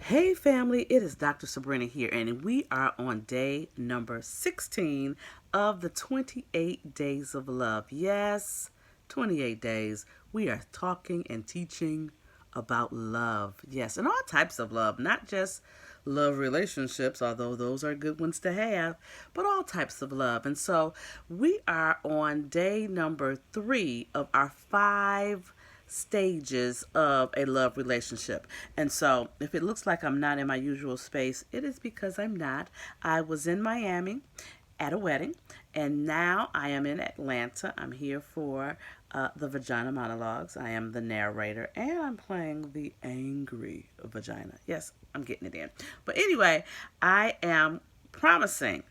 Hey family, it is Dr. Sabrina here, and we are on day number 16 of the 28 Days of Love. Yes, 28 days. We are talking and teaching about love. Yes, and all types of love, not just love relationships, although those are good ones to have, but all types of love. And so we are on day number 3 of our 5 stages of a love relationship. And so, if it looks like I'm not in my usual space, it is because I'm not. I was in Miami at a wedding, and now I am in Atlanta. I'm here for the Vagina Monologues. I am the narrator, and I'm playing the angry vagina. Yes, I'm getting it in. But anyway, I am promising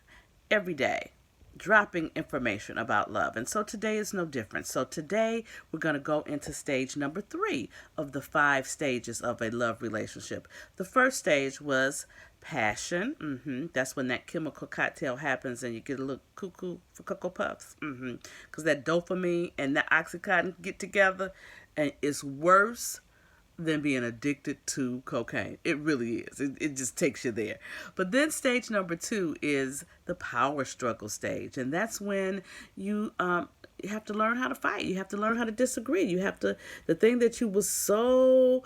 every day dropping information about love. And so today is no different. So today we're going to go into stage number 3 of the 5 stages of a love relationship. The first stage was passion. That's when that chemical cocktail happens and you get a little cuckoo for Cocoa Puffs. Because that dopamine and that Oxycontin get together and it's worse than being addicted to cocaine. It really is. It just takes you there. But then stage number 2 is the power struggle stage. And that's when you have to learn how to fight. You have to learn how to disagree. You have to, the thing that you was so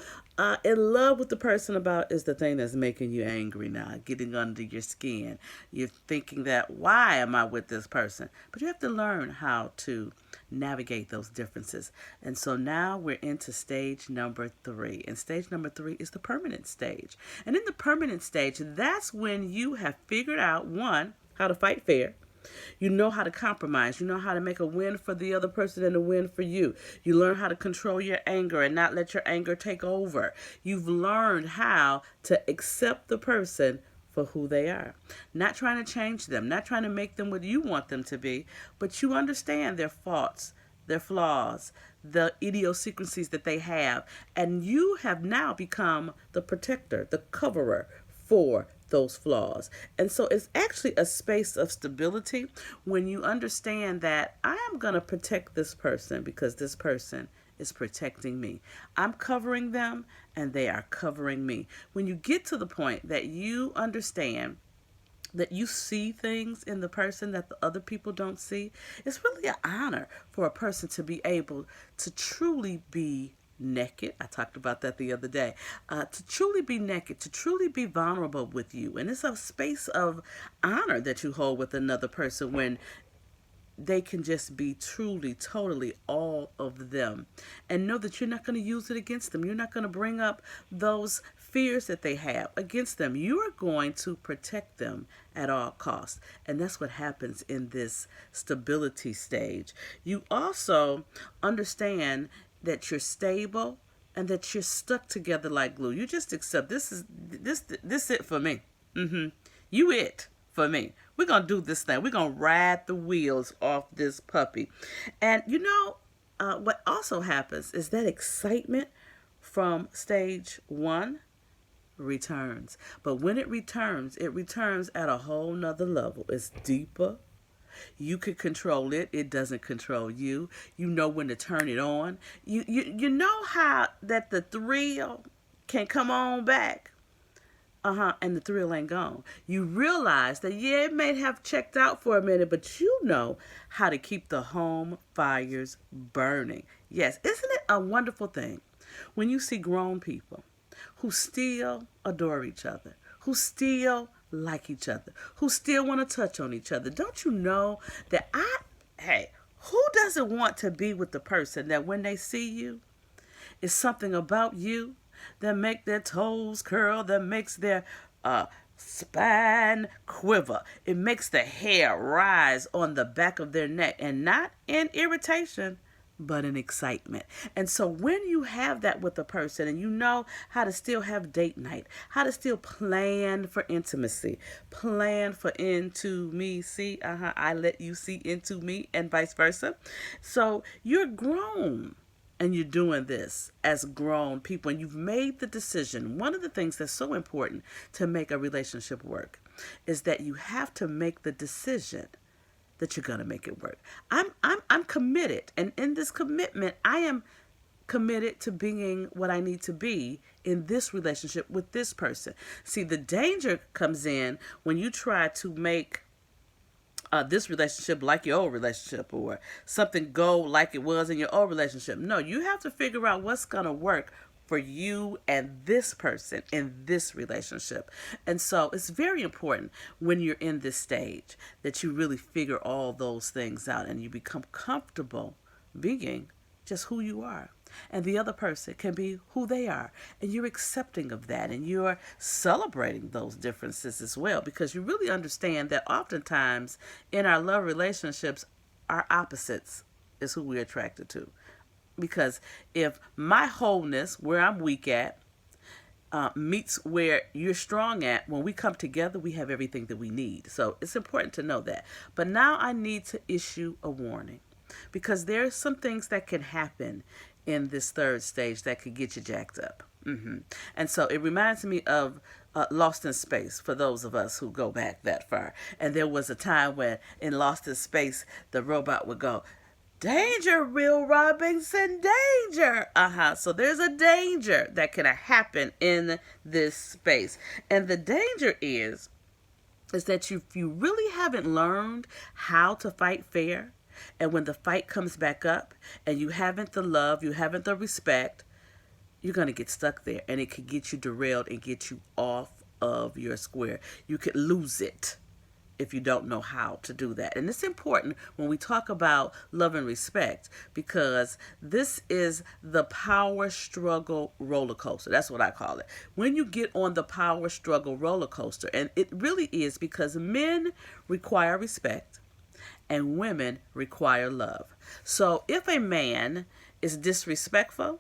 in love with the person about is the thing that's making you angry now, getting under your skin. You're thinking that, why am I with this person? But you have to learn how to navigate those differences. And so now we're into stage number 3. And stage number 3 is the permanent stage. And in the permanent stage, that's when you have figured out, one, how to fight fair. You know how to compromise. You know how to make a win for the other person and a win for you. You learn how to control your anger and not let your anger take over. You've learned how to accept the person for who they are. Not trying to change them, not trying to make them what you want them to be, but you understand their faults, their flaws, the idiosyncrasies that they have. And you have now become the protector, the coverer for those flaws. And so it's actually a space of stability when you understand that I am going to protect this person because this person is protecting me. I'm covering them and they are covering me. When you get to the point that you understand that you see things in the person that the other people don't see, it's really an honor for a person to be able to truly be naked. I talked about that the other day. To truly be naked, to truly be vulnerable with you. And it's a space of honor that you hold with another person when they can just be truly, totally all of them. And know that you're not going to use it against them. You're not going to bring up those fears that they have against them. You are going to protect them at all costs. And that's what happens in this stability stage. You also understand that you're stable and that you're stuck together like glue. You just accept this it for me. You it for me. We're gonna do this thing. We're gonna ride the wheels off this puppy. And what also happens is that excitement from stage 1 returns. But when it returns at a whole nother level. It's deeper. You can control it. It doesn't control you. You know when to turn it on. You know how that the thrill can come on back. And the thrill ain't gone. You realize that, yeah, it may have checked out for a minute, but you know how to keep the home fires burning. Yes, isn't it a wonderful thing when you see grown people who still adore each other, who still like each other, who still want to touch on each other? Don't you know that hey, who doesn't want to be with the person that when they see you, it's something about you that make their toes curl, that makes their spine quiver. It makes the hair rise on the back of their neck, and not in irritation, but in excitement. And so when you have that with a person and you know how to still have date night, how to still plan for intimacy, plan for into me, see, I let you see into me, and vice versa. So you're grown and you're doing this as grown people and you've made the decision. One of the things that's so important to make a relationship work is that you have to make the decision that you're going to make it work. I'm committed, and in this commitment I am committed to being what I need to be in this relationship with this person. See, the danger comes in when you try to make this relationship like your old relationship, or something go like it was in your old relationship. No, you have to figure out what's going to work for you and this person in this relationship. And so it's very important when you're in this stage that you really figure all those things out and you become comfortable being just who you are. And the other person can be who they are. And you're accepting of that. And you're celebrating those differences as well. Because you really understand that oftentimes in our love relationships, our opposites is who we're attracted to. Because if my wholeness, where I'm weak at, meets where you're strong at, when we come together, we have everything that we need. So it's important to know that. But now I need to issue a warning, because there's some things that can happen in this third stage that could get you jacked up. And so it reminds me of Lost in Space, for those of us who go back that far. And there was a time when in Lost in Space, the robot would go, "Danger, Will Robinson, danger." So there's a danger that can happen in this space. And the danger is that you really haven't learned how to fight fair. And when the fight comes back up and you haven't the love, you haven't the respect, you're going to get stuck there. And it could get you derailed and get you off of your square. You could lose it if you don't know how to do that. And it's important when we talk about love and respect, because this is the power struggle roller coaster. That's what I call it. When you get on the power struggle roller coaster, and it really is because men require respect and women require love. So if a man is disrespectful,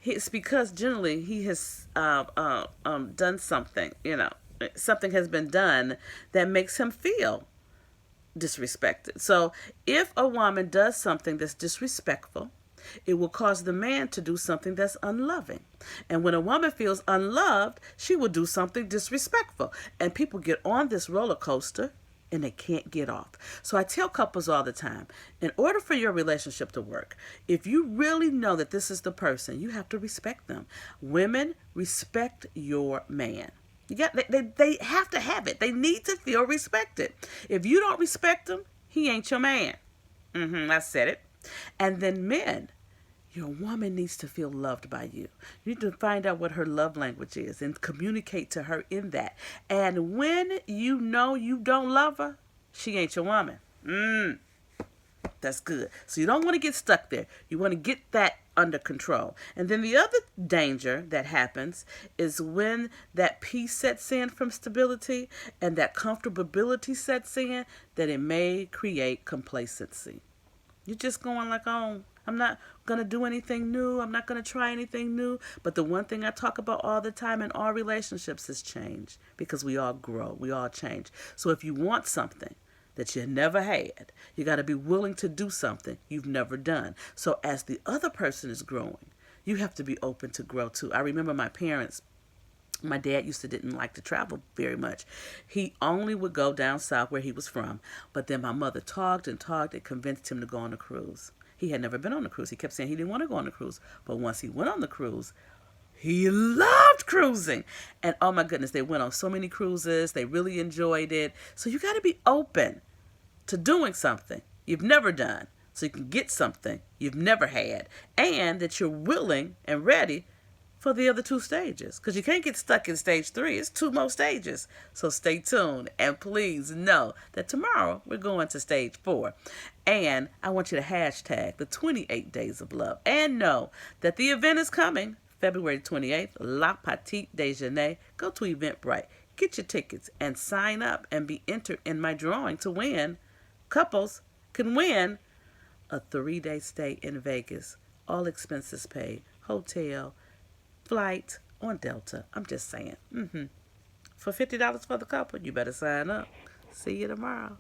it's because generally he has done something, something has been done that makes him feel disrespected. So if a woman does something that's disrespectful, it will cause the man to do something that's unloving. And when a woman feels unloved, she will do something disrespectful. And people get on this roller coaster and they can't get off. So I tell couples all the time, in order for your relationship to work, if you really know that this is the person, you have to respect them. Women, respect your man. They have to have it. They need to feel respected. If you don't respect him, he ain't your man. I said it. And then men, your woman needs to feel loved by you. You need to find out what her love language is and communicate to her in that. And when you know you don't love her, she ain't your woman. That's good. So you don't want to get stuck there. You want to get that under control. And then the other danger that happens is when that peace sets in from stability and that comfortability sets in, that it may create complacency. You're just going like, oh, I'm not going to do anything new. I'm not going to try anything new. But the one thing I talk about all the time in all relationships is change, because we all grow. We all change. So if you want something that you never had, you got to be willing to do something you've never done. So as the other person is growing, you have to be open to grow too. I remember my parents. My dad didn't like to travel very much. He only would go down south where he was from. But then my mother talked and convinced him to go on a cruise. He had never been on a cruise. He kept saying he didn't want to go on a cruise. But once he went on the cruise, he loved cruising. And oh my goodness, they went on so many cruises. They really enjoyed it. So you got to be open to doing something you've never done, so you can get something you've never had, and that you're willing and ready for the other two stages, because you can't get stuck in stage 3. It's 2 more stages. So stay tuned, and please know that tomorrow we're going to stage 4. And I want you to hashtag the 28 Days of Love, and know that the event is coming February 28th, La Petite Déjeuner. Go to Eventbrite, get your tickets, and sign up and be entered in my drawing to win. Couples can win a 3-day stay in Vegas, all expenses paid, hotel, flight on Delta. I'm just saying. For $50 for the couple, you better sign up. See you tomorrow.